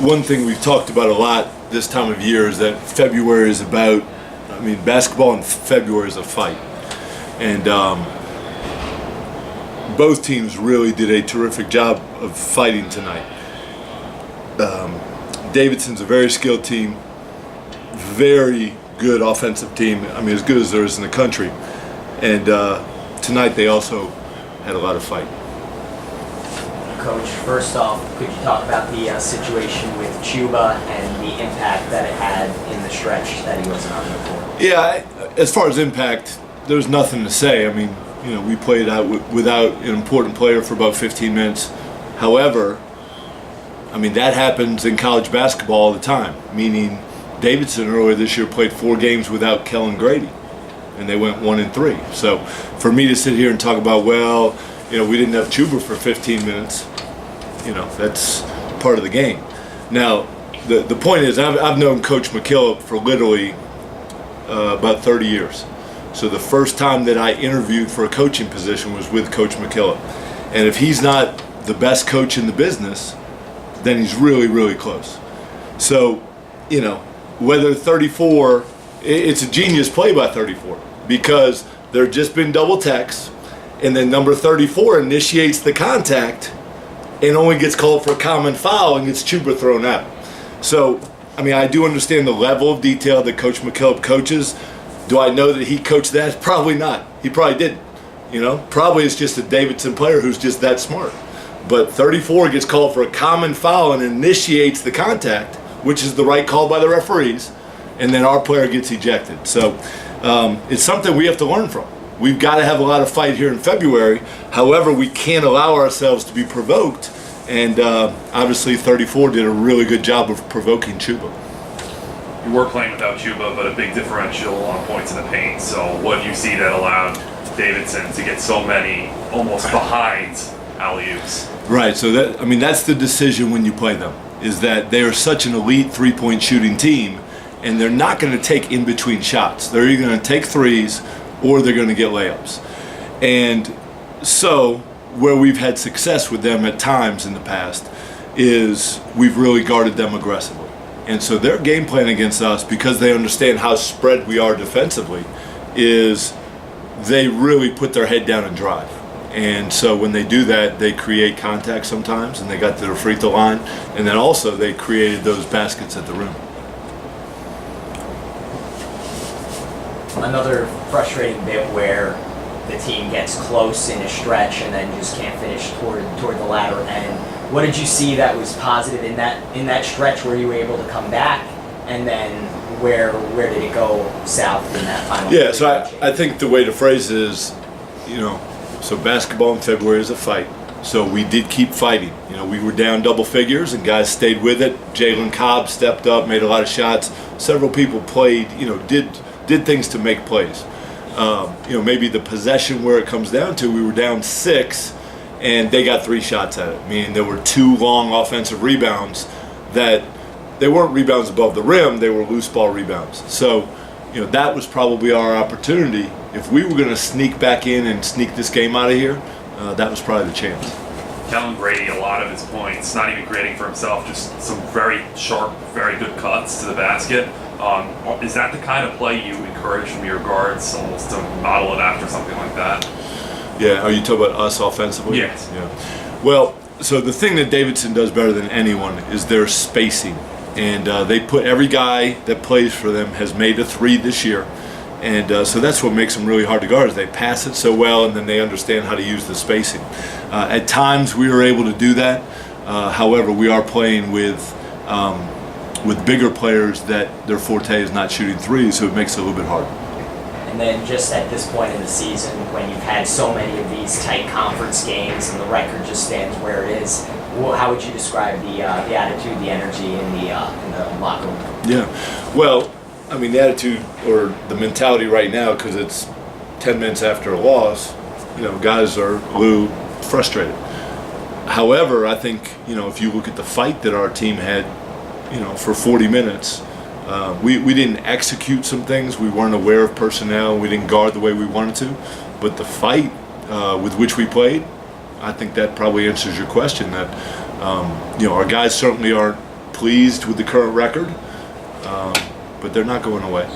one thing we've talked about a lot this time of year is that February is about, basketball in February is a fight. And both teams really did a terrific job of fighting tonight. Davidson's a very skilled team, very good offensive team, as good as there is in the country. And tonight they also had a lot of fight. Coach, first off, could you talk about the situation with Chuba and the impact that it had in the stretch that he wasn't on the court? Yeah, as far as impact, there's nothing to say. We played out without an important player for about 15 minutes. However, that happens in college basketball all the time, meaning Davidson earlier this year played 4 games without Kellen Grady, and they went 1-3. So for me to sit here and talk about, we didn't have Chuba for 15 minutes, that's part of the game. Now, the point is, I've known Coach McKillop for literally about 30 years. So the first time that I interviewed for a coaching position was with Coach McKillop. And if he's not the best coach in the business, then he's really, really close. So, whether 34, it's a genius play by 34, because there had just been double techs, and then number 34 initiates the contact and only gets called for a common foul and gets Chuba thrown out. So, I do understand the level of detail that Coach McKillop coaches. Do I know that he coached that? Probably not. He probably didn't. Probably it's just a Davidson player who's just that smart. But 34 gets called for a common foul and initiates the contact, which is the right call by the referees, and then our player gets ejected. So it's something we have to learn from. We've got to have a lot of fight here in February. However, we can't allow ourselves to be provoked, and obviously 34 did a really good job of provoking Chuba. You were playing without Chuba, but a big differential on points in the paint. So what do you see that allowed Davidson to get so many almost behind alley-oops? Right, so that's the decision when you play them, is that they are such an elite three-point shooting team, and they're not going to take in-between shots. They're either going to take threes or they're going to get layups. And so where we've had success with them at times in the past is we've really guarded them aggressively. And so their game plan against us, because they understand how spread we are defensively, is they really put their head down and drive. And so when they do that, they create contact sometimes, and they got to the free throw line, and then also they created those baskets at the rim. Another frustrating bit where the team gets close in a stretch and then just can't finish toward the latter end. What did you see that was positive in that stretch where you were able to come back, and then where did it go south in that final? Yeah, so I think the way to phrase it is, so basketball in February is a fight. So we did keep fighting. We were down double figures and guys stayed with it. Jalen Cobb stepped up, made a lot of shots. Several people played, did things to make plays. Maybe the possession where it comes down to, we were down 6 and they got 3 shots at it. Meaning there were 2 long offensive rebounds that they weren't rebounds above the rim, they were loose ball rebounds. So, that was probably our opportunity. If we were going to sneak back in and sneak this game out of here, that was probably the chance. Kellen Grady, a lot of his points, not even creating for himself, just some very sharp, very good cuts to the basket. Is that the kind of play you encourage from your guards, almost to model it after something like that? Yeah, are you talking about us offensively? Yes. Yeah. Well, so the thing that Davidson does better than anyone is their spacing. And they put every guy that plays for them has made a 3 this year. And so that's what makes them really hard to guard, is they pass it so well and then they understand how to use the spacing. At times we were able to do that. However, we are playing with bigger players that their forte is not shooting threes, so it makes it a little bit harder. And then just at this point in the season, when you've had so many of these tight conference games and the record just stands where it is, how would you describe the attitude, the energy in the locker room? Yeah, well, the attitude or the mentality right now, because it's 10 minutes after a loss, guys are a little frustrated. However, I think, if you look at the fight that our team had, for 40 minutes, we didn't execute some things. We weren't aware of personnel. We didn't guard the way we wanted to. But the fight with which we played, I think that probably answers your question. That our guys certainly aren't pleased with the current record, but they're not going away.